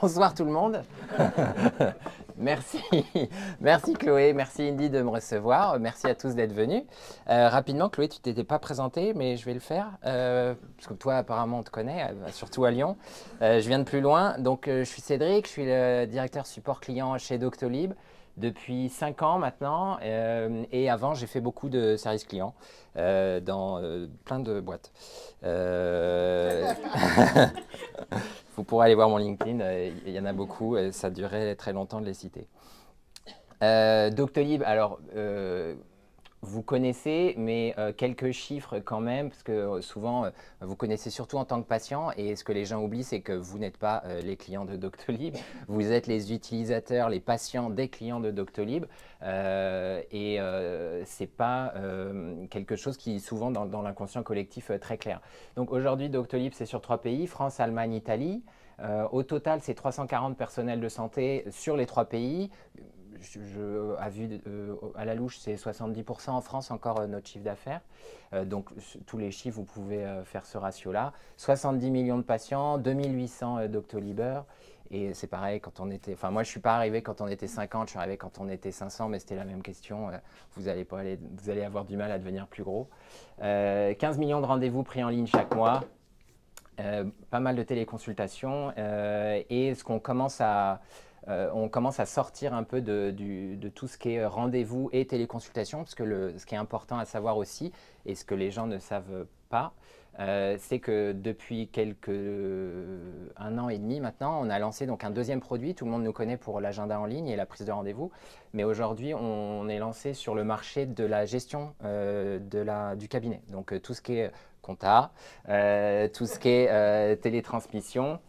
Bonsoir tout le monde. Merci, merci Chloé, merci Indy de me recevoir. Merci à tous d'être venus. Rapidement, Chloé, tu t'étais pas présentée, mais je vais le faire parce que toi, apparemment, on te connaît, surtout à Lyon. Je viens de plus loin, donc je suis Cédric, je suis le directeur support client chez Doctolib depuis 5 ans maintenant. Et avant, j'ai fait beaucoup de services clients dans plein de boîtes. Vous pourrez aller voir mon LinkedIn, il y en a beaucoup, et ça durait très longtemps de les citer. Doctolib, alors, vous connaissez, mais quelques chiffres quand même, parce que souvent, vous connaissez surtout en tant que patient, et ce que les gens oublient, c'est que vous n'êtes pas les clients de Doctolib, vous êtes les utilisateurs, les patients des clients de Doctolib, et ce n'est pas quelque chose qui est souvent dans l'inconscient collectif très clair. Donc aujourd'hui, Doctolib, c'est sur 3 pays, France, Allemagne, Italie. Au total, c'est 340 personnels de santé sur les 3 pays. À la louche, c'est 70% en France encore notre chiffre d'affaires. Donc tous les chiffres, vous pouvez faire ce ratio-là. 70 millions de patients, 2800 Doctolibers. Et c'est pareil quand on était... Enfin, moi, je ne suis pas arrivé quand on était 50, je suis arrivé quand on était 500, mais c'était la même question. Vous allez avoir du mal à devenir plus gros. 15 millions de rendez-vous pris en ligne chaque mois. Pas mal de téléconsultations. Et ce qu'on commence à... on commence à sortir un peu de tout ce qui est rendez-vous et téléconsultation, parce que ce qui est important à savoir aussi, et ce que les gens ne savent pas, c'est que depuis un an et demi maintenant, on a lancé donc un deuxième produit. Tout le monde nous connaît pour l'agenda en ligne et la prise de rendez-vous, mais aujourd'hui, on est lancé sur le marché de la gestion du cabinet. Donc tout ce qui est compta, tout ce qui est télétransmission,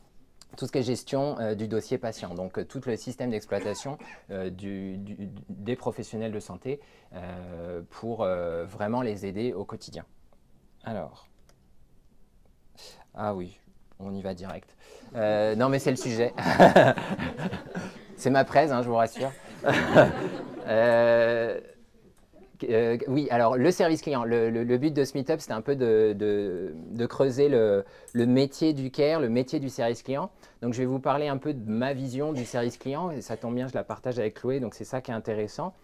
tout ce qui est gestion du dossier patient, donc tout le système d'exploitation des professionnels de santé pour vraiment les aider au quotidien. Alors, ah oui, on y va direct. Non mais c'est le sujet. C'est ma presse, hein, je vous rassure. Oui, alors le service client, le but de ce meet-up, c'était un peu de creuser le métier du care, le métier du service client. Donc je vais vous parler un peu de ma vision du service client, et ça tombe bien, je la partage avec Chloé, donc c'est ça qui est intéressant.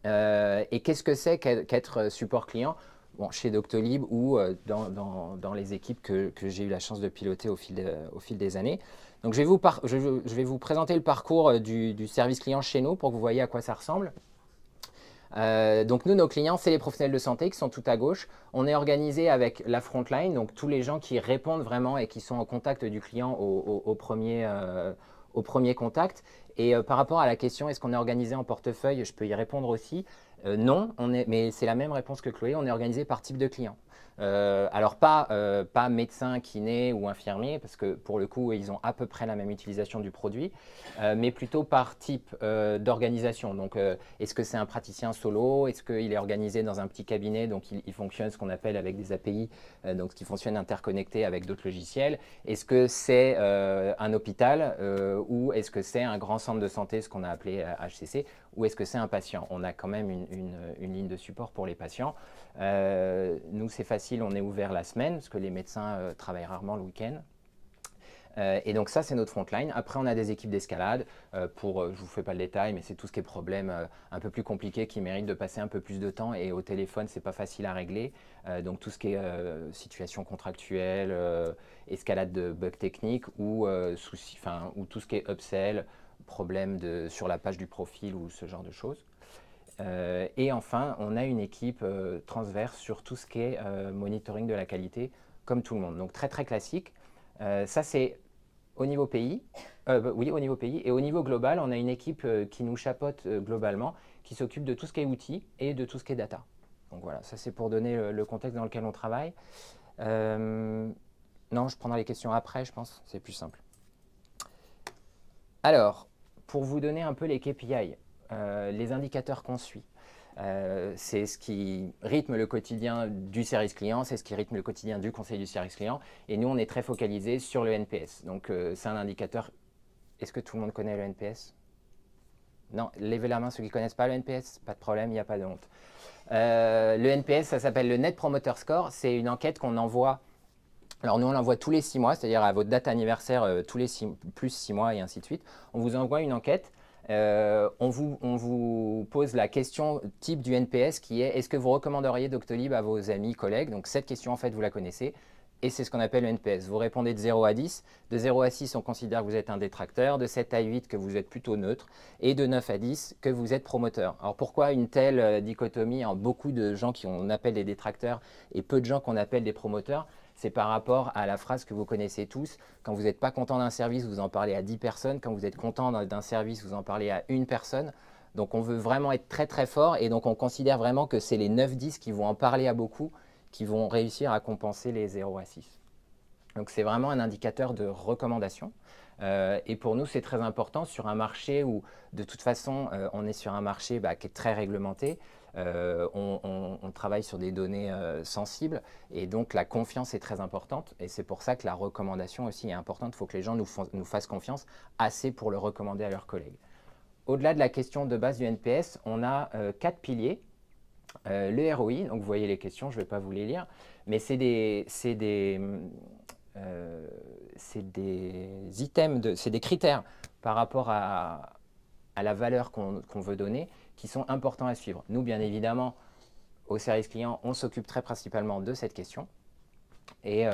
Et qu'est-ce que c'est qu'être support client? Bon, chez Doctolib ou dans les équipes que j'ai eu la chance de piloter au fil des années. Donc je vais vous présenter le parcours du service client chez nous pour que vous voyez à quoi ça ressemble. Donc nous, nos clients, c'est les professionnels de santé qui sont tout à gauche. On est organisé avec la frontline, donc tous les gens qui répondent vraiment et qui sont en contact du client au premier contact. Et par rapport à la question, est-ce qu'on est organisé en portefeuille, je peux y répondre aussi. Non, mais c'est la même réponse que Chloé, on est organisé par type de client. Alors pas médecin, kiné ou infirmier, parce que pour le coup, ils ont à peu près la même utilisation du produit, mais plutôt par type d'organisation. Donc, est-ce que c'est un praticien solo? Est-ce qu'il est organisé dans un petit cabinet? Donc, il fonctionne ce qu'on appelle avec des API, donc qui fonctionne interconnecté avec d'autres logiciels. Est-ce que c'est un hôpital ou est-ce que c'est un grand centre de santé, ce qu'on a appelé HCC, ou est-ce que c'est un patient? On a quand même une ligne de support pour les patients. Nous, c'est facile, on est ouvert la semaine, parce que les médecins travaillent rarement le week-end. Et donc ça, c'est notre frontline. Après, on a des équipes d'escalade je ne vous fais pas le détail, mais c'est tout ce qui est problème un peu plus compliqué qui mérite de passer un peu plus de temps. Et au téléphone, ce n'est pas facile à régler. Donc tout ce qui est situation contractuelle, escalade de bugs techniques ou tout ce qui est upsell, problème sur la page du profil ou ce genre de choses. Et enfin, on a une équipe transverse sur tout ce qui est monitoring de la qualité, comme tout le monde. Donc très très classique. Ça c'est au niveau pays. Oui, au niveau pays. Et au niveau global, on a une équipe qui nous chapeaute globalement, qui s'occupe de tout ce qui est outils et de tout ce qui est data. Donc voilà, ça c'est pour donner le contexte dans lequel on travaille. Non, je prendrai les questions après, je pense, c'est plus simple. Alors, pour vous donner un peu les KPI, les indicateurs qu'on suit. C'est ce qui rythme le quotidien du service client, c'est ce qui rythme le quotidien du conseil du service client. Et nous, on est très focalisé sur le NPS. Donc, c'est un indicateur. Est-ce que tout le monde connaît le NPS? Non, levez la main ceux qui ne connaissent pas le NPS, pas de problème, il n'y a pas de honte. Le NPS, ça s'appelle le Net Promoter Score. C'est une enquête qu'on envoie Alors nous, on l'envoie tous les 6 mois, c'est-à-dire à votre date anniversaire, tous les plus 6 mois et ainsi de suite. On vous envoie une enquête. On vous pose la question type du NPS qui est: est-ce que vous recommanderiez Doctolib à vos amis, collègues? Donc cette question, en fait, vous la connaissez. Et c'est ce qu'on appelle le NPS. Vous répondez de 0 à 10. De 0 à 6, on considère que vous êtes un détracteur. De 7 à 8, que vous êtes plutôt neutre. Et de 9 à 10, que vous êtes promoteur. Alors pourquoi une telle dichotomie en beaucoup de gens qu'on appelle des détracteurs et peu de gens qu'on appelle des promoteurs? C'est par rapport à la phrase que vous connaissez tous. Quand vous n'êtes pas content d'un service, vous en parlez à 10 personnes. Quand vous êtes content d'un service, vous en parlez à une personne. Donc on veut vraiment être très très fort. Et donc on considère vraiment que c'est les 9-10 qui vont en parler à beaucoup, qui vont réussir à compenser les 0 à 6. Donc c'est vraiment un indicateur de recommandation. Et pour nous, c'est très important sur un marché où, de toute façon, on est sur un marché qui est très réglementé. On travaille sur des données sensibles et donc la confiance est très importante. Et c'est pour ça que la recommandation aussi est importante. Il faut que les gens nous fassent confiance assez pour le recommander à leurs collègues. Au-delà de la question de base du NPS, on a 4 piliers. Le ROI, donc vous voyez les questions, je ne vais pas vous les lire, mais c'est des items, c'est des critères par rapport à la valeur qu'on veut donner qui sont importants à suivre. Nous, bien évidemment, au service client, on s'occupe très principalement de cette question et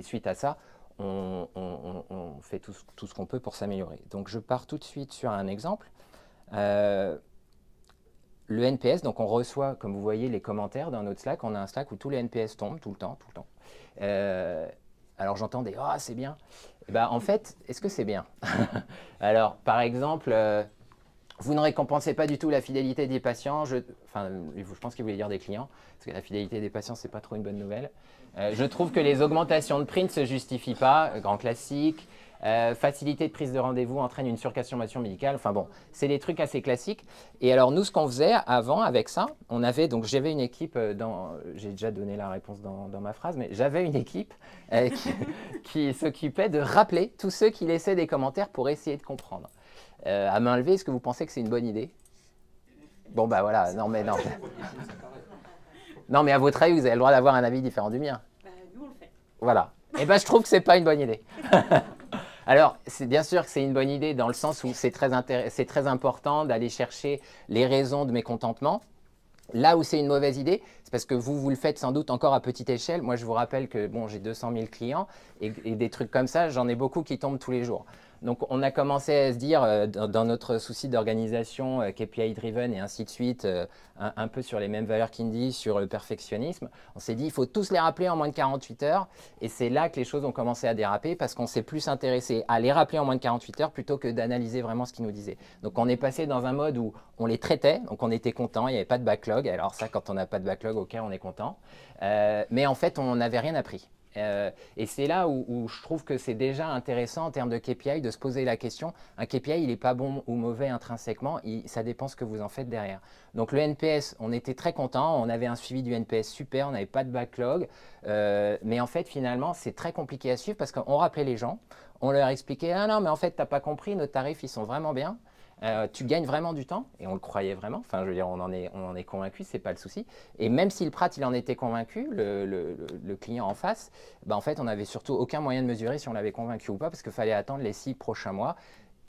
suite à ça, on fait tout ce qu'on peut pour s'améliorer. Donc je pars tout de suite sur un exemple. Le NPS, donc on reçoit, comme vous voyez, les commentaires dans notre Slack. On a un Slack où tous les NPS tombent tout le temps. Alors j'entends des « Ah, c'est bien ». En fait, est-ce que c'est bien? Alors, par exemple, vous ne récompensez pas du tout la fidélité des patients. Je pense qu'il voulait dire des clients, parce que la fidélité des patients, ce n'est pas trop une bonne nouvelle. Je trouve que les augmentations de prix ne se justifient pas, grand classique. Facilité de prise de rendez-vous entraîne une surconsommation médicale. Enfin bon, c'est des trucs assez classiques. Et alors nous, ce qu'on faisait avant avec ça, j'avais une équipe, j'ai déjà donné la réponse dans ma phrase, mais j'avais une équipe qui s'occupait de rappeler tous ceux qui laissaient des commentaires pour essayer de comprendre. À main levée, est-ce que vous pensez que c'est une bonne idée? Bon bah voilà, non mais non. Non mais à votre avis, vous avez le droit d'avoir un avis différent du mien. Nous on le fait. Voilà. Et je trouve que c'est pas une bonne idée. Alors, c'est bien sûr que c'est une bonne idée dans le sens où c'est très important d'aller chercher les raisons de mécontentement. Là où c'est une mauvaise idée, c'est parce que vous le faites sans doute encore à petite échelle. Moi, je vous rappelle que j'ai 200 000 clients et des trucs comme ça, j'en ai beaucoup qui tombent tous les jours. Donc, on a commencé à se dire, dans notre souci d'organisation, KPI-driven et ainsi de suite, un peu sur les mêmes valeurs qu'Indy, sur le perfectionnisme, on s'est dit, il faut tous les rappeler en moins de 48 heures. Et c'est là que les choses ont commencé à déraper parce qu'on s'est plus intéressé à les rappeler en moins de 48 heures plutôt que d'analyser vraiment ce qu'ils nous disaient. Donc, on est passé dans un mode où on les traitait, donc on était content, il n'y avait pas de backlog. Alors ça, quand on n'a pas de backlog, ok, on est content. Mais en fait, on n'avait rien appris. Et c'est là où je trouve que c'est déjà intéressant en termes de KPI de se poser la question. Un KPI, il n'est pas bon ou mauvais intrinsèquement, ça dépend ce que vous en faites derrière. Donc le NPS, on était très content, on avait un suivi du NPS super, on n'avait pas de backlog. Mais en fait, finalement, c'est très compliqué à suivre parce qu'on rappelait les gens, on leur expliquait « Ah non, mais en fait, tu n'as pas compris, nos tarifs, ils sont vraiment bien. » Tu gagnes vraiment du temps, et on le croyait vraiment, enfin je veux dire on en est convaincu, c'est pas le souci. Et même si le Prat il en était convaincu, le client en face, en fait on n'avait surtout aucun moyen de mesurer si on l'avait convaincu ou pas, parce qu'il fallait attendre les 6 prochains mois.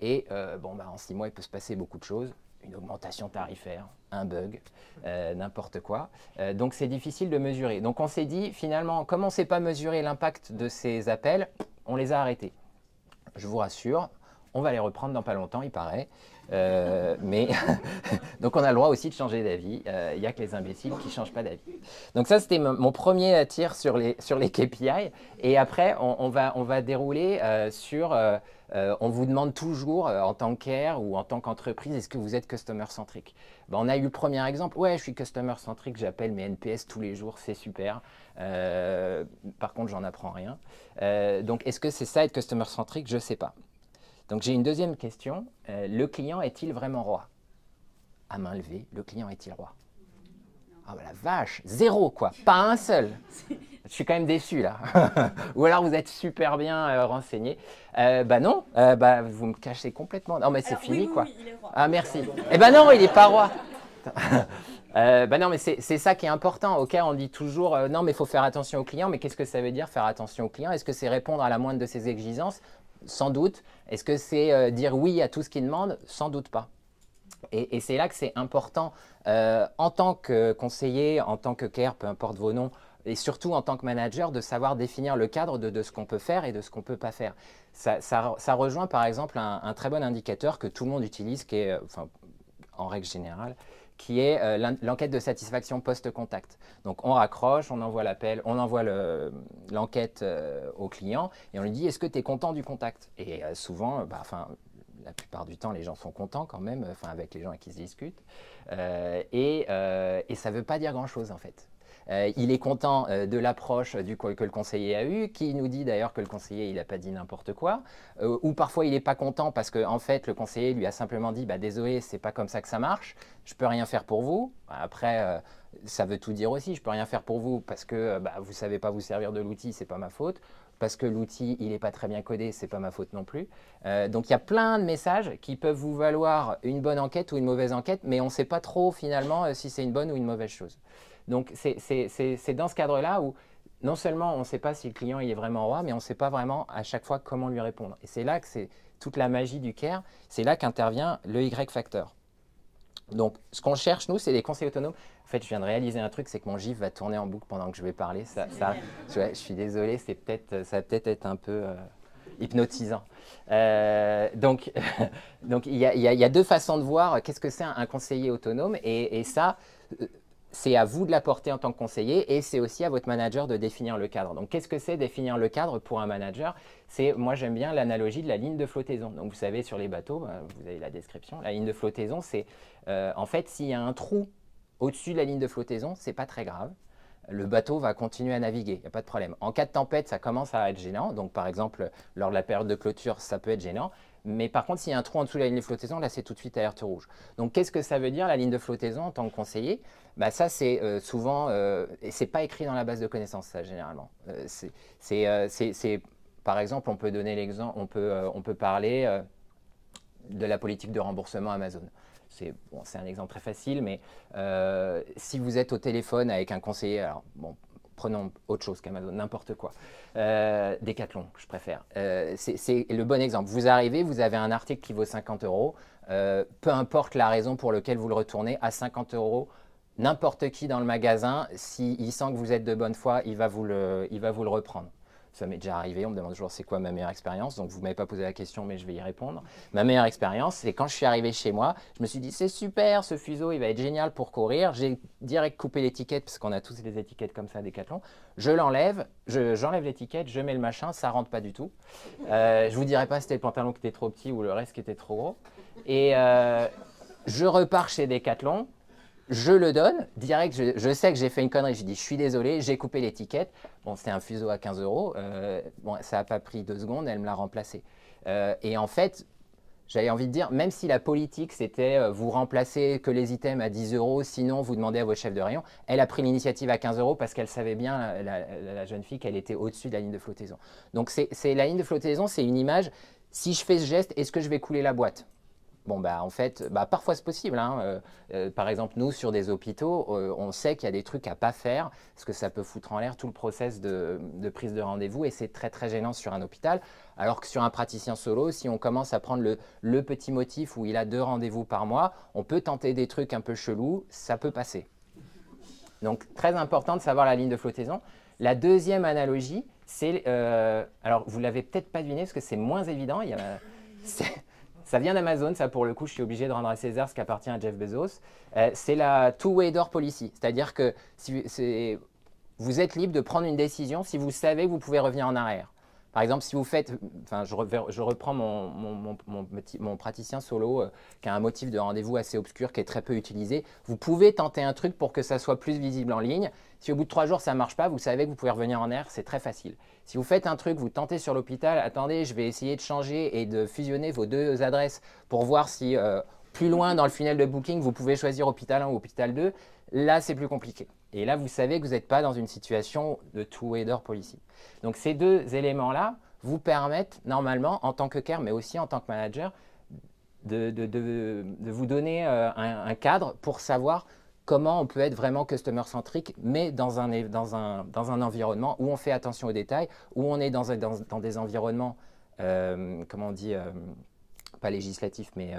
Et en 6 mois il peut se passer beaucoup de choses, une augmentation tarifaire, un bug, n'importe quoi. Donc c'est difficile de mesurer. Donc on s'est dit finalement, comme on ne sait pas mesurer l'impact de ces appels, on les a arrêtés. Je vous rassure, on va les reprendre dans pas longtemps, il paraît. Mais donc on a le droit aussi de changer d'avis. Il n'y a que les imbéciles qui ne changent pas d'avis. Donc ça, c'était mon premier tir sur les KPI. Et après, on va dérouler on vous demande toujours en tant que care ou en tant qu'entreprise, est-ce que vous êtes customer centric? On a eu le premier exemple. Ouais, je suis customer centric, j'appelle mes NPS tous les jours, c'est super. Par contre, j'en apprends rien. Donc est-ce que c'est ça être customer centric? Je ne sais pas. Donc j'ai une deuxième question. Le client est-il vraiment roi? À main levée, le client est-il roi? Ah bah la vache, 0 quoi, pas un seul. Je suis quand même déçu là. Ou alors vous êtes super bien renseigné. Non, vous me cachez complètement. Non mais c'est fini quoi. Oui, il est roi. Ah merci. Eh ben non, il n'est pas roi. Bah non, mais c'est ça qui est important. Ok, on dit toujours non, mais il faut faire attention aux clients. Mais qu'est-ce que ça veut dire faire attention aux clients? Est-ce que c'est répondre à la moindre de ses exigences? Sans doute. Est-ce que c'est dire oui à tout ce qu'ils demandent? Sans doute pas. Et c'est là que c'est important en tant que conseiller, en tant que care, peu importe vos noms, et surtout en tant que manager, de savoir définir le cadre de ce qu'on peut faire et de ce qu'on ne peut pas faire. Ça rejoint par exemple un très bon indicateur que tout le monde utilise, qui est, enfin, en règle générale, qui est l'enquête de satisfaction post-contact. Donc on raccroche, on envoie l'appel, on envoie l'enquête au client et on lui dit est-ce que tu es content du contact? Et souvent, la plupart du temps, les gens sont contents quand même, avec les gens avec qui ils se discutent. Et ça ne veut pas dire grand-chose en fait. Il est content de l'approche que le conseiller a eue, qui nous dit d'ailleurs que le conseiller n'a pas dit n'importe quoi, ou parfois il n'est pas content parce que en fait, le conseiller lui a simplement dit bah, « désolé, c'est pas comme ça que ça marche, je peux rien faire pour vous ». Après, ça veut tout dire aussi, je peux rien faire pour vous parce que vous ne savez pas vous servir de l'outil, c'est pas ma faute. Parce que l'outil, il n'est pas très bien codé, c'est pas ma faute non plus. Donc il y a plein de messages qui peuvent vous valoir une bonne enquête ou une mauvaise enquête, mais on ne sait pas trop finalement si c'est une bonne ou une mauvaise chose. Donc c'est dans ce cadre-là où non seulement on ne sait pas si le client il est vraiment roi, mais on ne sait pas vraiment à chaque fois comment lui répondre. Et c'est là que c'est toute la magie du care, c'est là qu'intervient le Y-factor. Donc, ce qu'on cherche, nous, c'est des conseils autonomes. En fait, je viens de réaliser un truc, c'est que mon GIF va tourner en boucle pendant que je vais parler. Je suis désolé, ça va peut-être être un peu hypnotisant. Donc, il y a deux façons de voir qu'est-ce que c'est un conseiller autonome. Et ça, c'est à vous de l'apporter en tant que conseiller et c'est aussi à votre manager de définir le cadre. Donc, qu'est-ce que c'est définir le cadre pour un manager? Moi, j'aime bien l'analogie de la ligne de flottaison. Donc, vous savez, sur les bateaux, vous avez la description. La ligne de flottaison, c'est en fait, s'il y a un trou au-dessus de la ligne de flottaison, ce n'est pas très grave. Le bateau va continuer à naviguer, il n'y a pas de problème. En cas de tempête, ça commence à être gênant. Donc, par exemple, lors de la période de clôture, ça peut être gênant. Mais par contre, s'il y a un trou en dessous de la ligne de flottaison, là, c'est tout de suite alerte rouge. Donc, qu'est-ce que ça veut dire, la ligne de flottaison, en tant que conseiller? Ça, c'est souvent, et ce n'est pas écrit dans la base de connaissances, ça, généralement. Par exemple, on peut donner l'exemple, on peut parler de la politique de remboursement Amazon. C'est un exemple très facile, mais si vous êtes au téléphone avec un conseiller, alors bon, prenons autre chose qu'Amazon, n'importe quoi. Decathlon, je préfère. C'est le bon exemple. Vous arrivez, vous avez un article qui vaut 50 €, peu importe la raison pour laquelle vous le retournez, à 50 €, n'importe qui dans le magasin, s'il sent que vous êtes de bonne foi, il va vous le reprendre. Ça m'est déjà arrivé, on me demande toujours c'est quoi ma meilleure expérience, donc vous ne m'avez pas posé la question mais je vais y répondre. Ma meilleure expérience, c'est quand je suis arrivé chez moi, je me suis dit c'est super, ce fuseau il va être génial pour courir, j'ai direct coupé l'étiquette parce qu'on a tous des étiquettes comme ça, Decathlon, je l'enlève, j'enlève l'étiquette, je mets le machin, ça rentre pas du tout. Je vous dirai pas si c'était le pantalon qui était trop petit ou le reste qui était trop gros. Et je repars chez Decathlon. Je le donne, direct, je sais que j'ai fait une connerie, je dis je suis désolé, j'ai coupé l'étiquette. Bon, c'était un fuseau à 15 €, bon, ça n'a pas pris 2 secondes, elle me l'a remplacé. Et en fait, j'avais envie de dire, même si la politique c'était vous remplacer que les items à 10 €, sinon vous demandez à votre chef de rayon, elle a pris l'initiative à 15 € parce qu'elle savait bien, la jeune fille, qu'elle était au-dessus de la ligne de flottaison. Donc la ligne de flottaison, c'est une image, si je fais ce geste, est-ce que je vais couler la boîte? Bon, en fait, parfois c'est possible. Hein. Par exemple, nous, sur des hôpitaux, on sait qu'il y a des trucs à ne pas faire parce que ça peut foutre en l'air tout le process de prise de rendez-vous et c'est très, très gênant sur un hôpital. Alors que sur un praticien solo, si on commence à prendre le petit motif où il a 2 rendez-vous par mois, on peut tenter des trucs un peu chelous, ça peut passer. Donc, très important de savoir la ligne de flottaison. La deuxième analogie, c'est… alors, vous ne l'avez peut-être pas deviné parce que c'est moins évident. Ça vient d'Amazon, ça pour le coup, je suis obligé de rendre à César ce qui appartient à Jeff Bezos. C'est la two-way door policy, c'est-à-dire que vous êtes libre de prendre une décision si vous savez que vous pouvez revenir en arrière. Par exemple, si vous faites, enfin, je reprends mon praticien solo qui a un motif de rendez-vous assez obscur, qui est très peu utilisé. Vous pouvez tenter un truc pour que ça soit plus visible en ligne. Si au bout de 3 jours ça ne marche pas, vous savez que vous pouvez revenir en arrière, c'est très facile. Si vous faites un truc, vous tentez sur l'hôpital, attendez, je vais essayer de changer et de fusionner vos 2 adresses pour voir si plus loin dans le funnel de booking, vous pouvez choisir hôpital 1 ou hôpital 2. Là, c'est plus compliqué. Et là, vous savez que vous n'êtes pas dans une situation de two-way door policy. Donc, ces 2 éléments-là vous permettent normalement, en tant que care, mais aussi en tant que manager, de vous donner un cadre pour savoir comment on peut être vraiment customer-centric, mais dans un environnement où on fait attention aux détails, où on est dans des environnements, comment on dit, pas législatifs, mais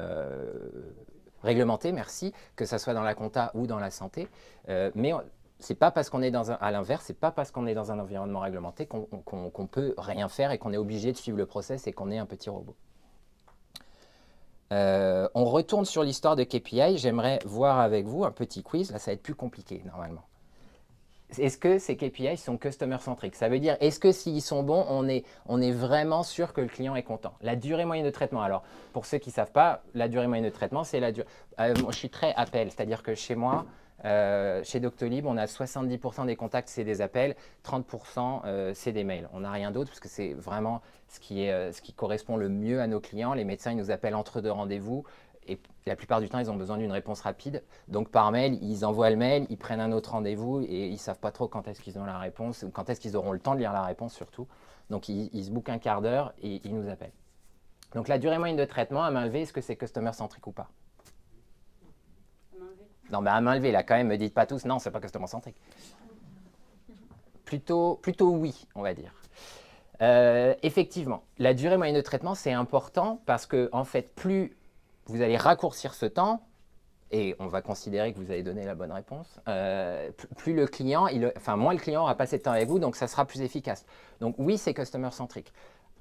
réglementés, merci, que ce soit dans la compta ou dans la santé. Mais c'est pas parce qu'on est à l'inverse, c'est pas parce qu'on est dans un environnement réglementé qu'on peut rien faire et qu'on est obligé de suivre le process et qu'on est un petit robot. On retourne sur l'histoire de KPI. J'aimerais voir avec vous un petit quiz. Là, ça va être plus compliqué normalement. Est-ce que ces KPI sont customer-centric? Ça veut dire, est-ce que s'ils sont bons, on est vraiment sûr que le client est content? La durée moyenne de traitement. Alors, pour ceux qui ne savent pas, la durée moyenne de traitement, c'est la durée. Moi, je suis très appel, c'est-à-dire que chez moi, chez Doctolib, on a 70% des contacts, c'est des appels, 30% c'est des mails. On n'a rien d'autre parce que c'est vraiment ce qui correspond le mieux à nos clients. Les médecins, ils nous appellent entre deux rendez-vous et la plupart du temps, ils ont besoin d'une réponse rapide. Donc par mail, ils envoient le mail, ils prennent un autre rendez-vous et ils ne savent pas trop quand est-ce qu'ils ont la réponse ou quand est-ce qu'ils auront le temps de lire la réponse surtout. Donc ils se bookent un quart d'heure et ils nous appellent. Donc la durée moyenne de traitement à main levée, est-ce que c'est customer-centric ou pas? Non, mais à main levée, là, quand même, me dites pas tous, non, c'est pas customer-centric. Plutôt oui, on va dire. Effectivement, la durée moyenne de traitement, c'est important parce que, en fait, plus vous allez raccourcir ce temps, et on va considérer que vous avez donné la bonne réponse, plus le client, moins le client aura passé de temps avec vous, donc ça sera plus efficace. Donc oui, c'est customer-centric.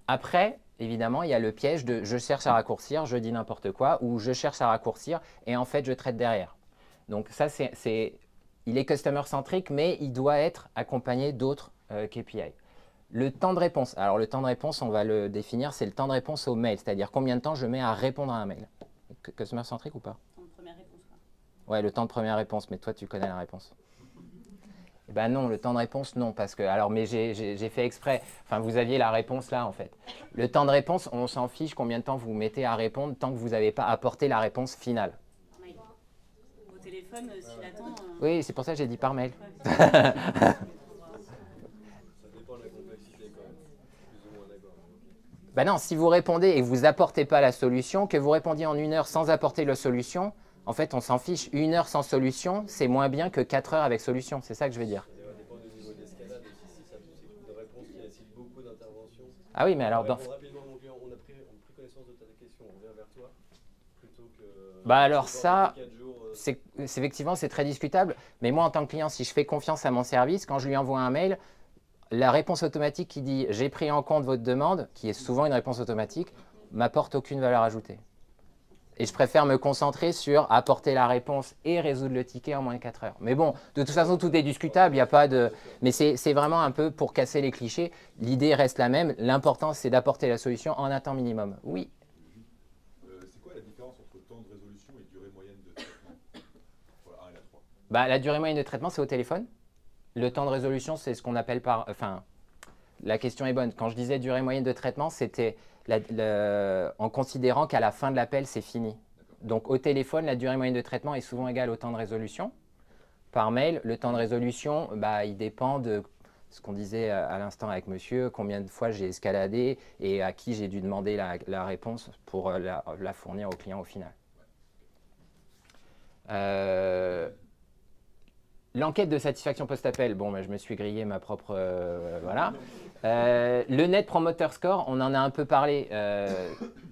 Après, évidemment, il y a le piège de je cherche à raccourcir, je dis n'importe quoi, ou je cherche à raccourcir, et en fait, je traite derrière. Donc ça, il est customer-centric, mais il doit être accompagné d'autres KPI. Le temps de réponse. Alors le temps de réponse, on va le définir, c'est le temps de réponse au mail, c'est-à-dire combien de temps je mets à répondre à un mail. Customer-centric ou pas? Temps de première réponse, quoi. Ouais, le temps de première réponse, mais toi, tu connais la réponse. Eh ben non, le temps de réponse, non, parce que, alors, mais j'ai fait exprès, enfin, vous aviez la réponse là, en fait. Le temps de réponse, on s'en fiche combien de temps vous mettez à répondre tant que vous n'avez pas apporté la réponse finale. Au téléphone, s'il attend… Oui, c'est pour ça que j'ai dit par mail. Ouais. Ça dépend de la complexité quand même. Plus ou moins d'accord. Ben non, si vous répondez et que vous n'apportez pas la solution, que vous répondiez en 1 heure sans apporter la solution, en fait, on s'en fiche. 1 heure sans solution, c'est moins bien que 4 heures avec solution. C'est ça que je veux dire. Ça dépend du niveau d'escalade aussi. Si ça suscite une réponse qui nécessite beaucoup d'interventions. Ah oui, mais alors… Rapidement, mon client, on a pris connaissance de ta question, on revient vers toi. Plutôt que… Bah alors ça, 4 jours, effectivement, c'est très discutable. Mais moi, en tant que client, si je fais confiance à mon service, quand je lui envoie un mail, la réponse automatique qui dit « j'ai pris en compte votre demande », qui est souvent une réponse automatique, m'apporte aucune valeur ajoutée. Et je préfère me concentrer sur apporter la réponse et résoudre le ticket en moins de 4 heures. Mais bon, de toute façon, tout est discutable, il n'y a pas de… Mais c'est vraiment un peu pour casser les clichés. L'idée reste la même. L'important, c'est d'apporter la solution en un temps minimum. Oui. C'est quoi la différence entre temps de résolution et durée moyenne de traitement pour la 1 et la 3? Bah, la durée moyenne de traitement, c'est au téléphone. Le temps de résolution, c'est ce qu'on appelle par… Enfin, la question est bonne. Quand je disais durée moyenne de traitement, c'était en considérant qu'à la fin de l'appel, c'est fini. Donc, au téléphone, la durée moyenne de traitement est souvent égale au temps de résolution. Par mail, le temps de résolution, bah, il dépend de ce qu'on disait à l'instant avec monsieur, combien de fois j'ai escaladé et à qui j'ai dû demander la réponse pour la fournir au client au final. L'enquête de satisfaction post-appel, bon, bah, je me suis grillé ma propre… voilà. Le Net Promoter Score, on en a un peu parlé.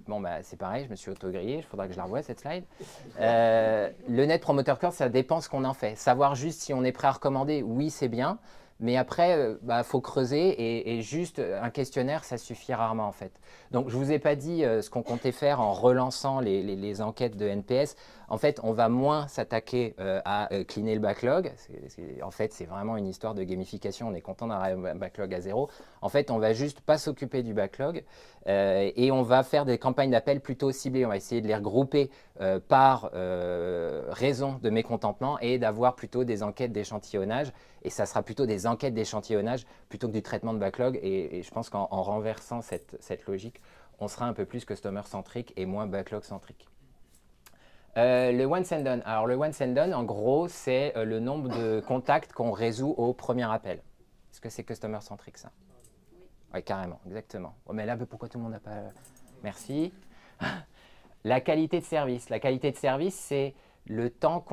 Bon, bah, c'est pareil, je me suis auto-grillé, il faudra que je la revoie cette slide. Le Net Promoter Score, ça dépend ce qu'on en fait. Savoir juste si on est prêt à recommander, oui, c'est bien. Mais après, faut creuser et juste un questionnaire, ça suffit rarement en fait. Donc, je ne vous ai pas dit ce qu'on comptait faire en relançant les enquêtes de NPS. En fait, on va moins s'attaquer à cleaner le backlog. En fait, c'est vraiment une histoire de gamification. On est content d'avoir un backlog à 0. En fait, on va juste pas s'occuper du backlog et on va faire des campagnes d'appel plutôt ciblées. On va essayer de les regrouper par raison de mécontentement et d'avoir plutôt des enquêtes d'échantillonnage. Et ça sera plutôt des enquêtes d'échantillonnage plutôt que du traitement de backlog. Et je pense qu'en renversant cette logique, on sera un peu plus customer-centric et moins backlog-centric. Le once and done. Alors, le once and done, en gros, c'est le nombre de contacts qu'on résout au premier appel. Est-ce que c'est customer-centric, ça? Oui, carrément, exactement. Oh, mais là, pourquoi tout le monde n'a pas… Merci. La qualité de service. La qualité de service, c'est Le temps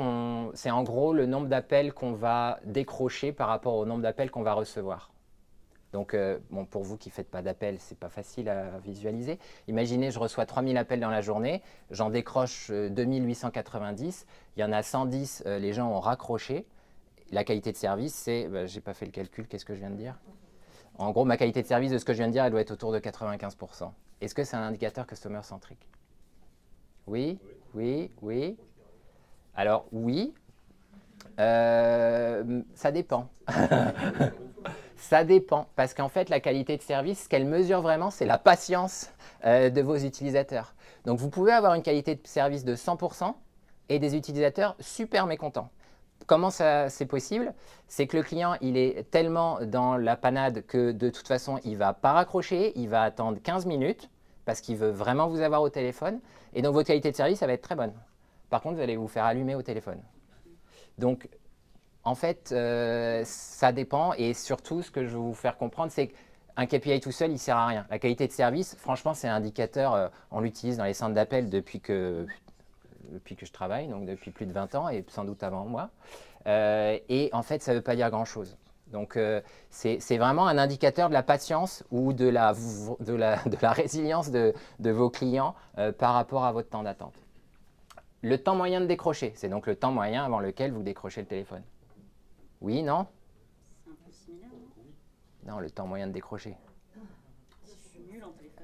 c'est en gros le nombre d'appels qu'on va décrocher par rapport au nombre d'appels qu'on va recevoir. Donc, bon, pour vous qui ne faites pas d'appels, ce n'est pas facile à visualiser. Imaginez, je reçois 3000 appels dans la journée, j'en décroche 2890, il y en a 110, les gens ont raccroché. La qualité de service, c'est, je n'ai pas fait le calcul, qu'est-ce que je viens de dire? En gros, ma qualité de service de ce que je viens de dire, elle doit être autour de 95%. Est-ce que c'est un indicateur customer-centric? Oui, oui, oui. Alors, oui. Ça dépend. Ça dépend, parce qu'en fait, la qualité de service, ce qu'elle mesure vraiment, c'est la patience de vos utilisateurs. Donc, vous pouvez avoir une qualité de service de 100% et des utilisateurs super mécontents. Comment c'est possible? C'est que le client, il est tellement dans la panade que de toute façon, il ne va pas raccrocher, il va attendre 15 minutes parce qu'il veut vraiment vous avoir au téléphone. Et donc, votre qualité de service, ça va être très bonne. Par contre, vous allez vous faire allumer au téléphone. Donc, en fait, ça dépend. Et surtout, ce que je veux vous faire comprendre, c'est qu'un KPI tout seul, il ne sert à rien. La qualité de service, franchement, c'est un indicateur, on l'utilise dans les centres d'appel depuis que je travaille, donc depuis plus de 20 ans et sans doute avant moi. Et en fait, ça ne veut pas dire grand-chose. Donc, c'est vraiment un indicateur de la patience ou de la résilience de vos clients par rapport à votre temps d'attente. Le temps moyen de décrocher, c'est donc le temps moyen avant lequel vous décrochez le téléphone. Oui, non? C'est un peu similaire, non? Non, le temps moyen de décrocher. Je suis nulle en téléphone.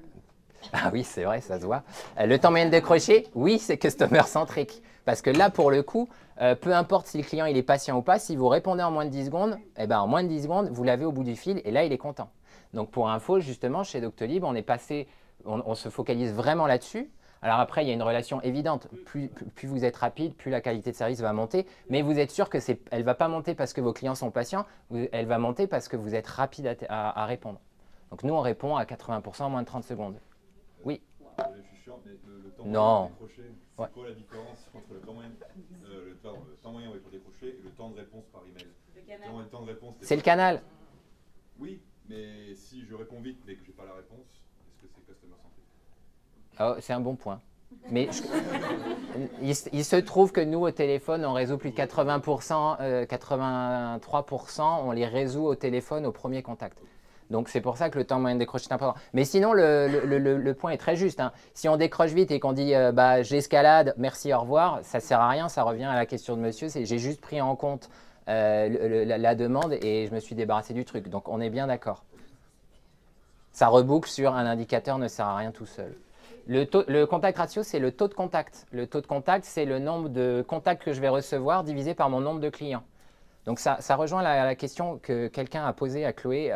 Ah oui, c'est vrai, ça se voit. Le temps moyen de décrocher, oui, c'est customer-centric. Parce que là, pour le coup, peu importe si le client il est patient ou pas, si vous répondez en moins de 10 secondes, eh ben, en moins de 10 secondes, vous l'avez au bout du fil et là, il est content. Donc, pour info, justement, chez Doctolib, on se focalise vraiment là-dessus. Alors après, il y a une relation évidente. Plus vous êtes rapide, plus la qualité de service va monter. Mais vous êtes sûr qu'elle ne va pas monter parce que vos clients sont patients, elle va monter parce que vous êtes rapide à répondre. Donc nous, on répond à 80% en moins de 30 secondes. Oui. Je suis chiant, mais le temps Non. moyen pour décrocher, c'est quoi la différence entre le temps moyen pour décrocher et le temps de réponse par email? Le canal. Le temps de réponse, C'est le canal. Oui, mais si je réponds vite mais que je n'ai pas la réponse, est-ce que c'est customer centric? Oh, c'est un bon point. Mais il se trouve que nous, au téléphone, on résout plus de 80%, 83%, on les résout au téléphone au premier contact. Donc, c'est pour ça que le temps moyen de décrocher est important. Mais sinon, le point est très juste, hein. Si on décroche vite et qu'on dit j'escalade, merci, au revoir, ça ne sert à rien, ça revient à la question de monsieur. J'ai juste pris en compte la demande et je me suis débarrassé du truc. Donc, on est bien d'accord. Ça reboucle sur un indicateur ne sert à rien tout seul. Le contact ratio, c'est le taux de contact. Le taux de contact, c'est le nombre de contacts que je vais recevoir divisé par mon nombre de clients. Donc, ça rejoint la question que quelqu'un a posée à Chloé.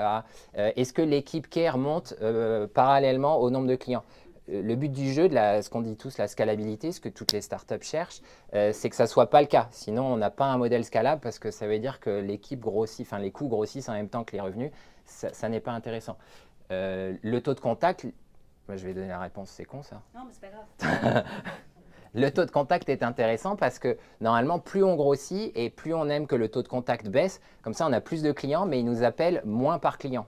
Est-ce que l'équipe Care monte parallèlement au nombre de clients? Le but du jeu, ce qu'on dit tous, la scalabilité, ce que toutes les startups cherchent, c'est que ça ne soit pas le cas. Sinon, on n'a pas un modèle scalable parce que ça veut dire que l'équipe grossit, enfin les coûts grossissent en même temps que les revenus. Ça n'est pas intéressant. Le taux de contact, moi, je vais donner la réponse, c'est con ça. Non, mais c'est pas grave. Le taux de contact est intéressant parce que normalement, plus on grossit et plus on aime que le taux de contact baisse. Comme ça, on a plus de clients, mais ils nous appellent moins par client.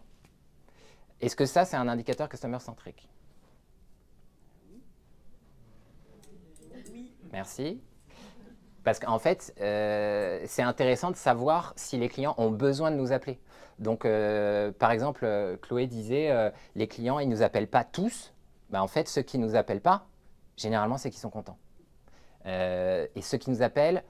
Est-ce que ça, c'est un indicateur customer-centric? Oui. Merci. Parce qu'en fait, c'est intéressant de savoir si les clients ont besoin de nous appeler. Donc, par exemple, Chloé disait, les clients, ils ne nous appellent pas tous. Ben, en fait, ceux qui ne nous appellent pas, généralement, c'est qu'ils sont contents. Et ceux qui nous appellent,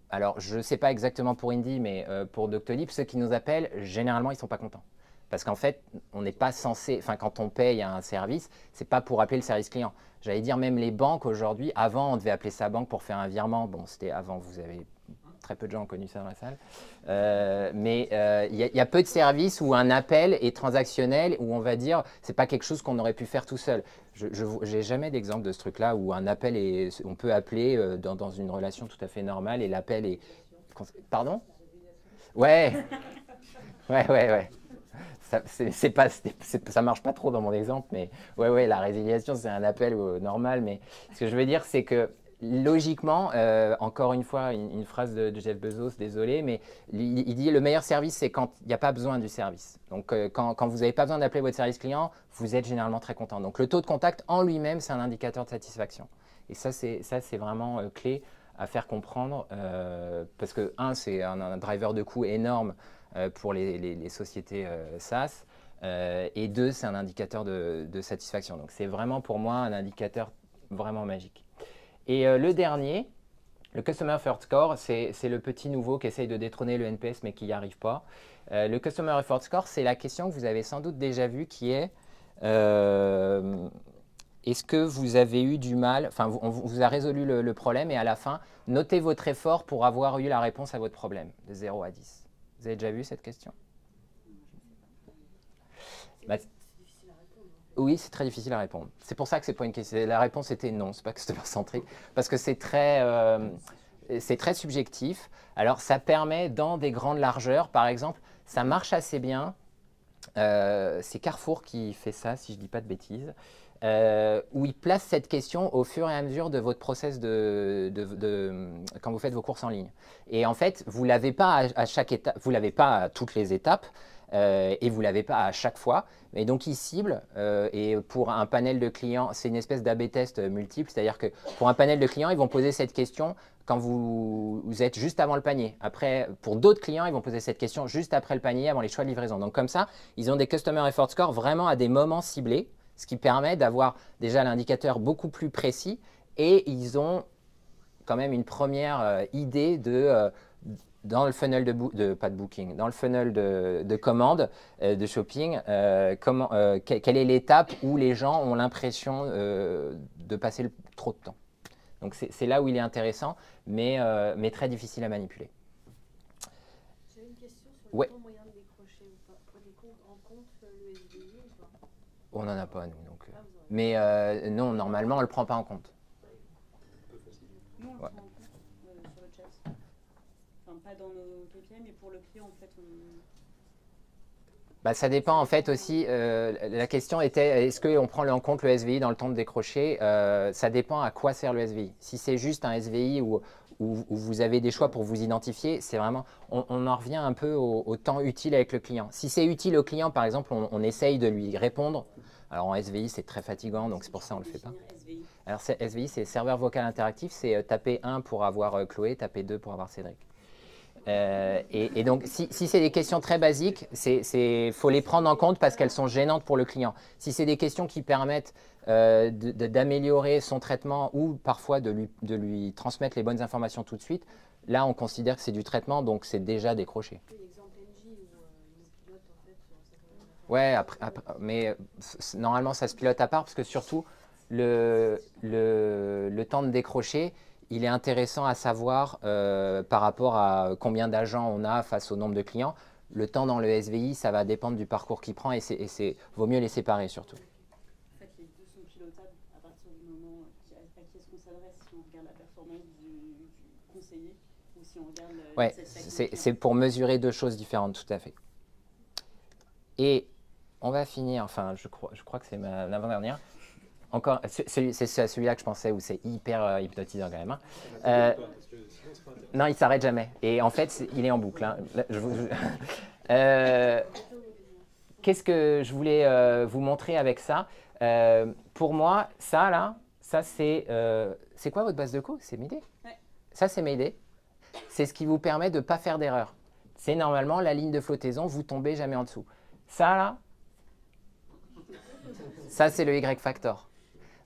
alors je ne sais pas exactement pour Indy, mais pour Doctolib, ceux qui nous appellent, généralement, ils ne sont pas contents. Parce qu'en fait, on n'est pas censé, enfin quand on paye un service, ce n'est pas pour appeler le service client. J'allais dire même les banques aujourd'hui, avant on devait appeler sa banque pour faire un virement. Bon, c'était avant, vous avez très peu de gens ont connu ça dans la salle. Mais il y a peu de services où un appel est transactionnel, où on va dire, ce n'est pas quelque chose qu'on aurait pu faire tout seul. Je n'ai jamais d'exemple de ce truc-là où un appel, on peut appeler dans une relation tout à fait normale et l'appel est… Pardon? Ouais. Ouais. Ça marche pas trop dans mon exemple, mais ouais, la résiliation, c'est un appel normal. Mais ce que je veux dire, c'est que logiquement, encore une fois, une phrase de Jeff Bezos, désolé, mais il dit le meilleur service, c'est quand il n'y a pas besoin du service. Donc, quand vous n'avez pas besoin d'appeler votre service client, vous êtes généralement très content. Donc, le taux de contact en lui-même, c'est un indicateur de satisfaction. Et ça, c'est vraiment clé à faire comprendre, parce que, c'est un driver de coût énorme pour les sociétés SaaS, et 2, c'est un indicateur de satisfaction. Donc, c'est vraiment pour moi un indicateur vraiment magique. Et le dernier, le Customer Effort Score, c'est le petit nouveau qui essaye de détrôner le NPS mais qui n'y arrive pas. Le Customer Effort Score, c'est la question que vous avez sans doute déjà vue qui est est-ce que vous avez eu du mal, enfin, on vous a résolu le problème et à la fin, notez votre effort pour avoir eu la réponse à votre problème, de 0 à 10. Vous avez déjà vu cette question? Bah, oui, c'est très difficile à répondre. C'est pour ça que c'est pas une question. La réponse était non, c'est pas customer centric, parce que c'est très subjectif. Alors, ça permet dans des grandes largeurs, par exemple, ça marche assez bien. C'est Carrefour qui fait ça, si je ne dis pas de bêtises, où il place cette question au fur et à mesure de votre process quand vous faites vos courses en ligne. Et en fait, vous ne l'avez pas à chaque étape, vous ne l'avez pas à toutes les étapes, et vous ne l'avez pas à chaque fois. Et donc, il cible, et pour un panel de clients, c'est une espèce d'A/B test multiple, c'est-à-dire que pour un panel de clients, ils vont poser cette question quand vous êtes juste avant le panier. Après, pour d'autres clients, ils vont poser cette question juste après le panier, avant les choix de livraison. Donc, comme ça, ils ont des Customer Effort Score vraiment à des moments ciblés, ce qui permet d'avoir déjà l'indicateur beaucoup plus précis et ils ont quand même une première idée dans le funnel pas de booking, dans le funnel de commande, de shopping, quelle est l'étape où les gens ont l'impression de passer trop de temps. Donc c'est là où il est intéressant, mais très difficile à manipuler. J'ai une question sur le temps moyen de décrocher ou pas. Prenez en compte le SVI ou pas? On n'en a pas, nous. Donc, mais non, normalement, on ne le prend pas en compte. Nous, on le prend en compte sur le chat. Enfin, pas dans nos KPI, mais pour le client, en fait, Bah, ça dépend en fait aussi, la question était est-ce qu'on prend en compte le SVI dans le temps de décrocher? Ça dépend à quoi sert le SVI. Si c'est juste un SVI où vous avez des choix pour vous identifier, c'est vraiment, on en revient un peu au temps utile avec le client. Si c'est utile au client, par exemple, on essaye de lui répondre. Alors en SVI, c'est très fatigant, donc c'est pour ça qu'on ne le fait pas. Alors SVI, c'est serveur vocal interactif, c'est taper 1 pour avoir Chloé, taper 2 pour avoir Cédric. Et donc, si c'est des questions très basiques, il faut les prendre en compte parce qu'elles sont gênantes pour le client. Si c'est des questions qui permettent d'améliorer son traitement ou parfois de lui transmettre les bonnes informations tout de suite, là, on considère que c'est du traitement, donc c'est déjà décroché. Ouais, mais normalement, ça se pilote à part parce que surtout, le temps de décrocher, il est intéressant à savoir par rapport à combien d'agents on a face au nombre de clients. Le temps dans le SVI, ça va dépendre du parcours qu'il prend et vaut mieux les séparer surtout. En fait, les deux sont pilotables à partir du moment à qui est-ce qu'on s'adresse, si on regarde la performance du conseiller ou si on regarde ouais, c'est pour mesurer deux choses différentes, tout à fait. Et on va finir, enfin je crois que c'est l'avant-dernière. Encore, c'est celui-là que je pensais où c'est hyper hypnotisant quand même. Hein. Non, il ne s'arrête jamais. Et en fait, il est en boucle. Hein. Qu'est-ce que je voulais vous montrer avec ça? Pour moi, ça c'est quoi votre base de coût? C'est Mayday? Ouais. Ça, c'est Mayday. C'est ce qui vous permet de ne pas faire d'erreur. C'est normalement la ligne de flottaison, vous tombez jamais en dessous. Ça, c'est le Y-factor.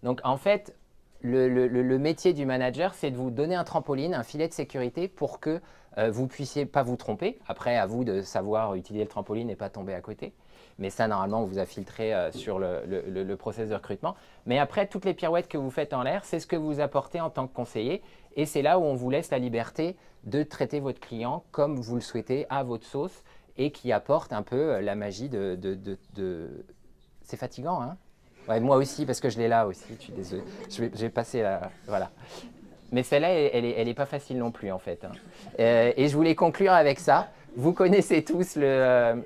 Donc, en fait, le métier du manager, c'est de vous donner un trampoline, un filet de sécurité pour que vous ne puissiez pas vous tromper. Après, à vous de savoir utiliser le trampoline et pas tomber à côté. Mais ça, normalement, on vous a filtré sur le process de recrutement. Mais après, toutes les pirouettes que vous faites en l'air, c'est ce que vous apportez en tant que conseiller. Et c'est là où on vous laisse la liberté de traiter votre client comme vous le souhaitez, à votre sauce, et qui apporte un peu la magie C'est fatigant, hein? Ouais, moi aussi, parce que je l'ai là aussi, je suis désolé. J'ai passé la... Voilà. Mais celle-là, elle est pas facile non plus, en fait. Hein. Et je voulais conclure avec ça. Vous connaissez tous le...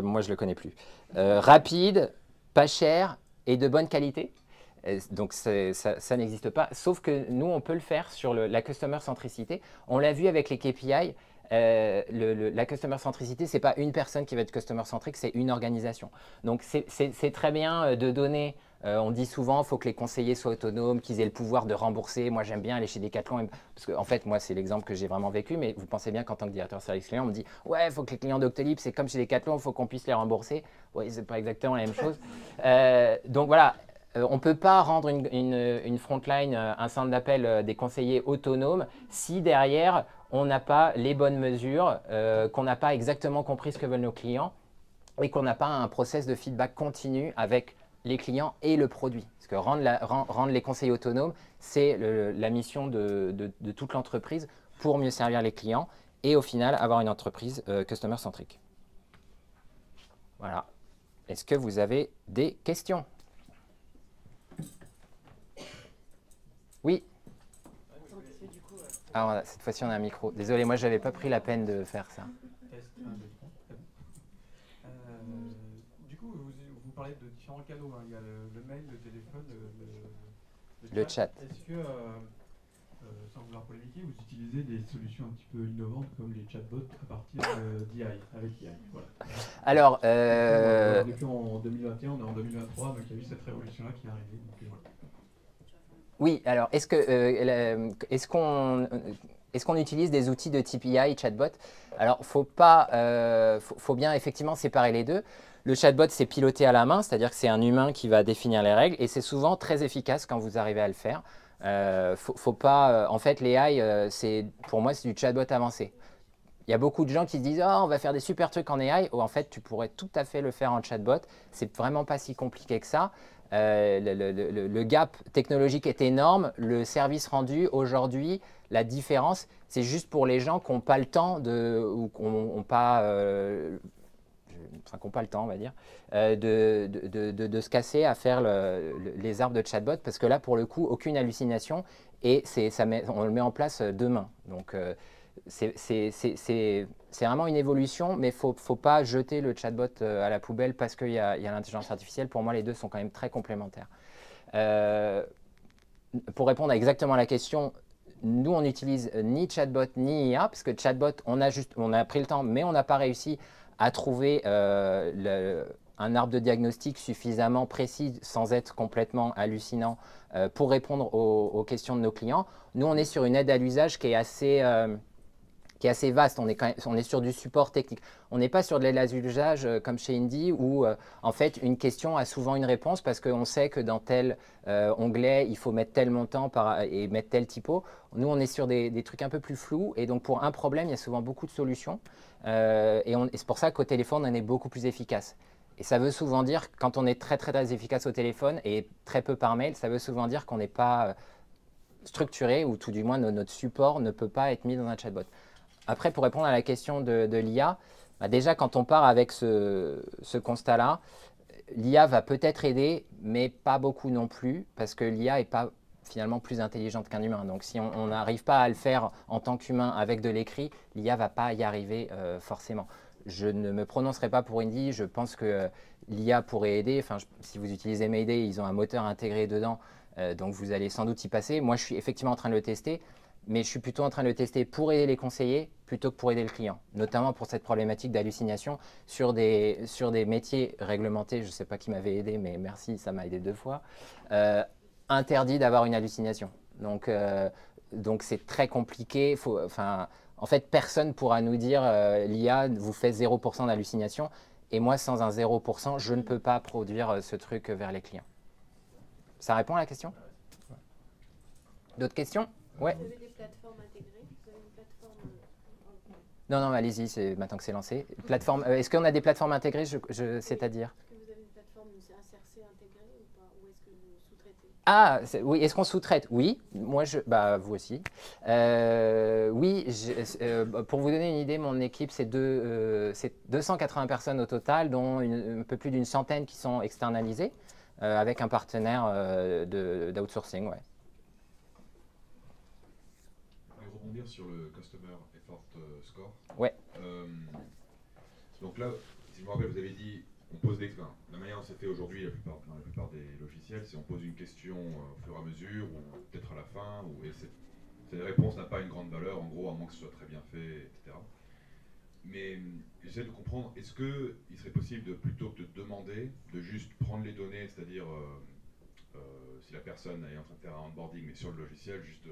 moi, je le connais plus. Rapide, pas cher et de bonne qualité. Donc, ça n'existe pas. Sauf que nous, on peut le faire sur la customer centricité. On l'a vu avec les KPI. La customer centricité, ce n'est pas une personne qui va être customer centric, c'est une organisation. Donc c'est très bien de donner, on dit souvent qu'il faut que les conseillers soient autonomes, qu'ils aient le pouvoir de rembourser. Moi j'aime bien aller chez Decathlon, parce qu'en fait moi c'est l'exemple que j'ai vraiment vécu, mais vous pensez bien qu'en tant que directeur service client, on me dit « ouais, il faut que les clients Doctolib, c'est comme chez Decathlon, il faut qu'on puisse les rembourser ». Oui, ce n'est pas exactement la même chose. Donc voilà. On ne peut pas rendre une frontline, un centre d'appel des conseillers autonomes si derrière, on n'a pas les bonnes mesures, qu'on n'a pas exactement compris ce que veulent nos clients et qu'on n'a pas un process de feedback continu avec les clients et le produit. Parce que rendre les conseillers autonomes, c'est la mission de toute l'entreprise pour mieux servir les clients et au final avoir une entreprise customer-centrique. Voilà. Est-ce que vous avez des questions ? Oui. Ah, cette fois-ci, on a un micro. Désolé, moi, je n'avais pas pris la peine de faire ça. Du coup, vous parlez de différents canaux. Hein. Il y a le mail, le téléphone, le chat. Est-ce que, sans vouloir polémiquer, vous utilisez des solutions un petit peu innovantes comme les chatbots à partir d'IA, avec IA voilà. Alors, depuis en 2021, on est en 2023, donc il y a eu cette révolution-là qui est arrivée. Donc, voilà. Oui, alors est-ce qu'on utilise des outils de type IA et chatbot? Alors, faut bien effectivement séparer les deux. Le chatbot, c'est piloté à la main, c'est-à-dire que c'est un humain qui va définir les règles et c'est souvent très efficace quand vous arrivez à le faire. Faut pas, en fait, l'AI, pour moi, c'est du chatbot avancé. Il y a beaucoup de gens qui se disent « oh, on va faire des super trucs en AI ». En fait, tu pourrais tout à fait le faire en chatbot. C'est vraiment pas si compliqué que ça. Le gap technologique est énorme. Le service rendu aujourd'hui, la différence, c'est juste pour les gens qui n'ont pas le temps ou qui n'ont pas, pas le temps, on va dire, de se casser à faire les arbres de chatbot parce que là, pour le coup, aucune hallucination et on le met en place demain. Donc, c'est vraiment une évolution, mais il ne faut pas jeter le chatbot à la poubelle parce qu'il y a l'intelligence artificielle. Pour moi, les deux sont quand même très complémentaires. Pour répondre exactement à la question, nous, on n'utilise ni chatbot ni IA, parce que chatbot, on a pris le temps, mais on n'a pas réussi à trouver un arbre de diagnostic suffisamment précis sans être complètement hallucinant pour répondre aux questions de nos clients. Nous, on est sur une aide à l'usage qui est assez vaste, on est sur du support technique. On n'est pas sur de l'aide à l'usage comme chez Indie où en fait une question a souvent une réponse parce qu'on sait que dans tel onglet il faut mettre tel montant et mettre tel typo. Nous on est sur des trucs un peu plus flous et donc pour un problème il y a souvent beaucoup de solutions et c'est pour ça qu'au téléphone on est beaucoup plus efficace. Et ça veut souvent dire, quand on est très efficace au téléphone et très peu par mail, ça veut souvent dire qu'on n'est pas structuré ou tout du moins notre support ne peut pas être mis dans un chatbot. Après, pour répondre à la question de l'IA, déjà quand on part avec ce constat-là, l'IA va peut-être aider, mais pas beaucoup non plus, parce que l'IA n'est pas finalement plus intelligente qu'un humain. Donc si on n'arrive pas à le faire en tant qu'humain avec de l'écrit, l'IA ne va pas y arriver forcément. Je ne me prononcerai pas pour Indie, je pense que l'IA pourrait aider. Enfin, si vous utilisez Mayday, ils ont un moteur intégré dedans, donc vous allez sans doute y passer. Moi, je suis effectivement en train de le tester, mais je suis plutôt en train de le tester pour aider les conseillers plutôt que pour aider le client, notamment pour cette problématique d'hallucination sur des métiers réglementés. Je ne sais pas qui m'avait aidé, mais merci, ça m'a aidé 2 fois. Interdit d'avoir une hallucination. Donc c'est très compliqué. En fait, personne ne pourra nous dire l'IA vous fait 0% d'hallucination. Et moi, sans un 0%, je ne peux pas produire ce truc vers les clients. Ça répond à la question? D'autres questions? Ouais. Vous avez des plateformes intégrées? Vous avez une plateforme Non, allez-y, c'est maintenant que c'est lancé. Est-ce qu'on a des plateformes intégrées, c'est-à-dire? Est-ce que vous avez une plateforme CRC intégrée ou pas? Ou est-ce que vous sous-traitez? Ah, oui, est-ce qu'on sous-traite? Oui, moi, vous aussi. Oui, pour vous donner une idée, mon équipe, c'est 280 personnes au total, dont un peu plus d'une centaine qui sont externalisées, avec un partenaire d'outsourcing, ouais. Rebondir sur le Customer Effort Score. Ouais. Donc là, si je me rappelle, vous avez dit, on pose la manière dont c'est fait aujourd'hui, dans la plupart des logiciels, c'est on pose une question au fur et à mesure, ou peut-être à la fin, et cette Ta réponse n'a pas une grande valeur, en gros, à moins que ce soit très bien fait, etc. Mais j'essaie de comprendre, est-ce qu'il serait possible de, plutôt que de demander, de juste prendre les données, c'est-à-dire si la personne est en train de faire un onboarding, mais sur le logiciel, juste,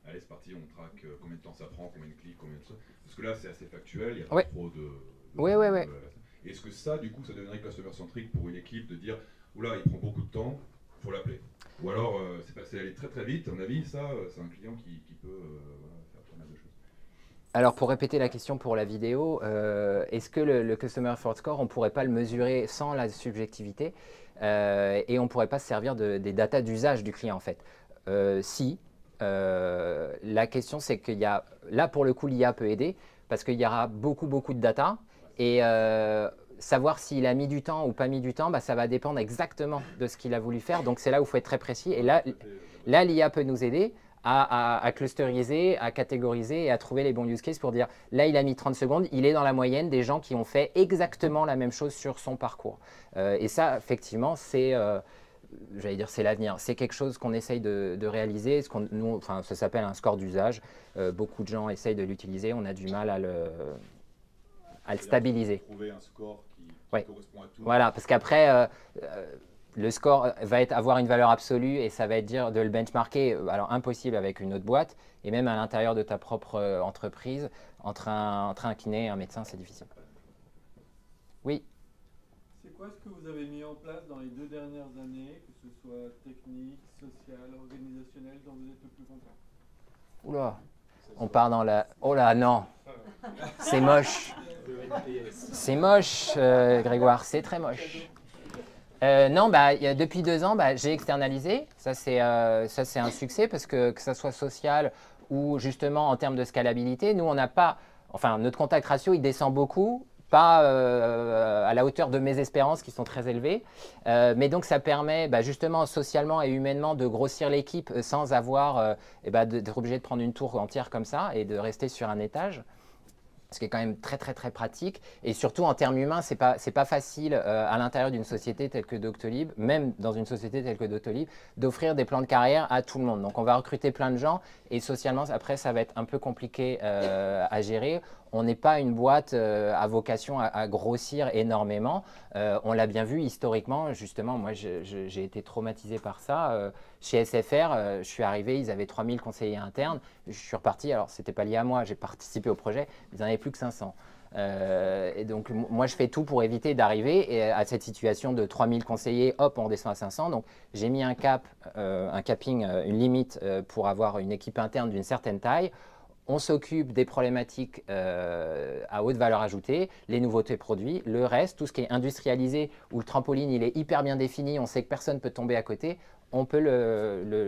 allez, c'est parti, on traque combien de temps ça prend, combien de clics, combien de ça. Parce que là, c'est assez factuel, il n'y a pas trop de... Oui. Est-ce que ça, du coup, ça deviendrait customer-centric pour une équipe de dire, oula, il prend beaucoup de temps, il faut l'appeler. Ou alors, c'est passé aller très très vite, à mon avis, ça, c'est un client qui peut faire pas mal de choses. Alors, pour répéter la question pour la vidéo, est-ce que le Customer Effort Score, on ne pourrait pas le mesurer sans la subjectivité et on ne pourrait pas se servir des datas d'usage du client, en fait? Si. La question, c'est qu'il y a, là, pour le coup, l'IA peut aider parce qu'il y aura beaucoup de data et savoir s'il a mis du temps ou pas mis du temps, bah, ça va dépendre exactement de ce qu'il a voulu faire. Donc, c'est là où il faut être très précis. Et là l'IA peut nous aider à clusteriser, à catégoriser et à trouver les bons use cases pour dire là, il a mis 30 secondes, il est dans la moyenne des gens qui ont fait exactement la même chose sur son parcours. Et ça, effectivement, c'est j'allais dire c'est l'avenir. C'est quelque chose qu'on essaye de réaliser. Enfin, ça s'appelle un score d'usage. Beaucoup de gens essayent de l'utiliser. On a du mal à le stabiliser. Trouver un score qui correspond à tout. Voilà, parce qu'après, le score va avoir une valeur absolue et ça va être dire de le benchmarker. Alors, impossible avec une autre boîte et même à l'intérieur de ta propre entreprise, entre un kiné et un médecin, c'est difficile. Oui. C'est quoi ce que vous avez mis en place dans les 2 dernières années, que ce soit technique, social, organisationnel, dont vous êtes le plus content? Oula, on part dans la... Oh là, non. C'est moche. C'est moche, Grégoire, c'est très moche. Non, depuis 2 ans, j'ai externalisé. Ça, c'est un succès parce que ça soit social ou justement en termes de scalabilité, nous, on n'a pas... Enfin, notre contact ratio, il descend beaucoup, pas à la hauteur de mes espérances qui sont très élevées. Mais donc, ça permet justement socialement et humainement de grossir l'équipe sans avoir d'être obligé de prendre une tour entière comme ça et de rester sur un étage. Ce qui est quand même très pratique. Et surtout, en termes humains, c'est pas facile à l'intérieur d'une société telle que Doctolib, même dans une société telle que Doctolib, d'offrir des plans de carrière à tout le monde. Donc, on va recruter plein de gens et socialement, après, ça va être un peu compliqué à gérer. On n'est pas une boîte à vocation à grossir énormément. On l'a bien vu historiquement. Justement, moi, j'ai été traumatisé par ça. Chez SFR, je suis arrivé, ils avaient 3000 conseillers internes. Je suis reparti. Alors, ce n'était pas lié à moi. J'ai participé au projet. Ils n'en avaient plus que 500. Et donc, moi, je fais tout pour éviter d'arriver à cette situation de 3000 conseillers. Hop, on redescend à 500. Donc, j'ai mis un cap, un capping, une limite pour avoir une équipe interne d'une certaine taille. On s'occupe des problématiques à haute valeur ajoutée, les nouveautés produits, le reste, tout ce qui est industrialisé, où le trampoline il est hyper bien défini, on sait que personne ne peut tomber à côté, on peut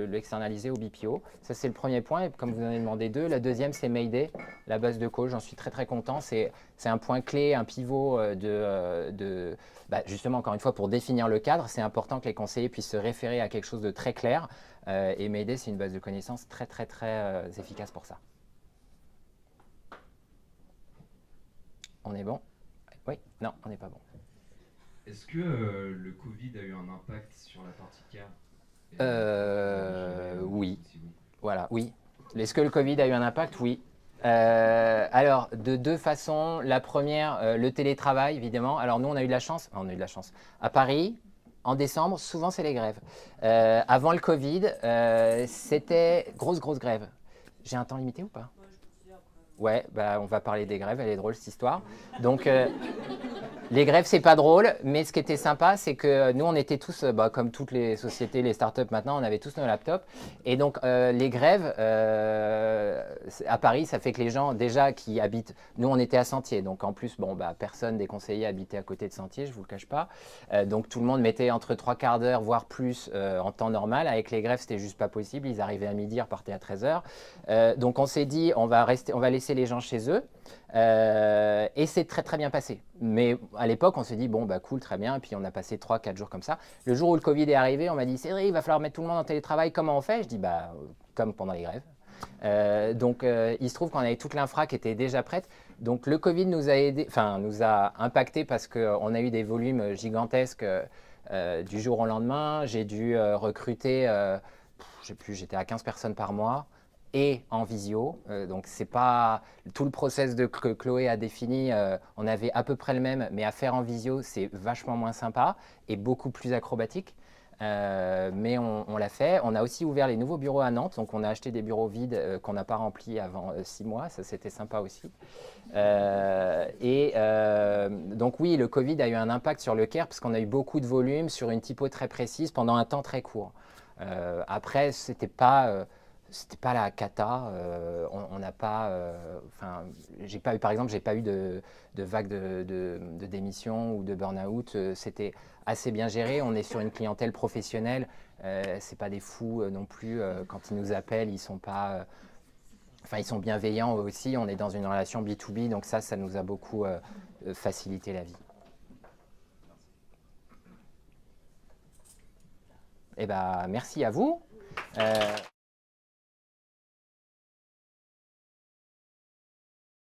l'externaliser au BPO. Ça, c'est le premier point. Et comme vous en avez demandé 2, la deuxième, c'est Mayday, la base de call. J'en suis très content. C'est un point clé, un pivot justement, encore une fois, pour définir le cadre. C'est important que les conseillers puissent se référer à quelque chose de très clair. Et Mayday, c'est une base de connaissances très efficace pour ça. On est bon? Oui? Non, on n'est pas bon. Est-ce que le Covid a eu un impact sur la partie care? Oui. Voilà, oui. Est-ce que le Covid a eu un impact? Oui. Alors, de 2 façons. La première, le télétravail, évidemment. Alors, nous, on a eu de la chance. On a eu de la chance. À Paris, en décembre, souvent, c'est les grèves. Avant le Covid, c'était grosse grève. J'ai un temps limité ou pas? Ouais, on va parler des grèves, elle est drôle cette histoire. Donc, les grèves, c'est pas drôle, mais ce qui était sympa, c'est que nous, on était tous, comme toutes les sociétés, les startups maintenant, on avait tous nos laptops. Et donc, les grèves, à Paris, ça fait que les gens, déjà, qui habitent... Nous, on était à Sentier, donc en plus, personne des conseillers habitait à côté de Sentier, je vous le cache pas. Donc, tout le monde mettait entre 3/4 d'heure, voire plus, en temps normal. Avec les grèves, c'était juste pas possible. Ils arrivaient à midi, ils repartaient à 13h. Donc, on s'est dit, on va laisser les gens chez eux. Et c'est très bien passé. Mais à l'époque, on s'est dit, cool, très bien. Et puis, on a passé 3-4 jours comme ça. Le jour où le Covid est arrivé, on m'a dit, Cédric, il va falloir mettre tout le monde en télétravail. Comment on fait? Je dis, comme pendant les grèves. Donc, il se trouve qu'on avait toute l'infra qui était déjà prête. Donc, le Covid nous a aidé, nous a impacté parce qu'on a eu des volumes gigantesques du jour au lendemain. J'ai dû recruter, je sais plus, j'étais à 15 personnes par mois. et en visio. Donc, c'est pas tout le process que Chloé a défini. On avait à peu près le même, mais à faire en visio, c'est vachement moins sympa et beaucoup plus acrobatique. Mais on l'a fait. On a aussi ouvert les nouveaux bureaux à Nantes. Donc, on a acheté des bureaux vides qu'on n'a pas remplis avant 6 mois. Ça, c'était sympa aussi. Donc, oui, le Covid a eu un impact sur le CAIR parce qu'on a eu beaucoup de volume sur une typo très précise pendant un temps très court. Après, c'était pas la cata. On n'a pas. J'ai pas eu, par exemple, j'ai pas eu de vague de démission ou de burn-out. C'était assez bien géré. On est sur une clientèle professionnelle. C'est pas des fous non plus. Quand ils nous appellent, ils sont pas. Ils sont bienveillants aussi. On est dans une relation B2B, donc ça nous a beaucoup facilité la vie. Eh ben, merci à vous.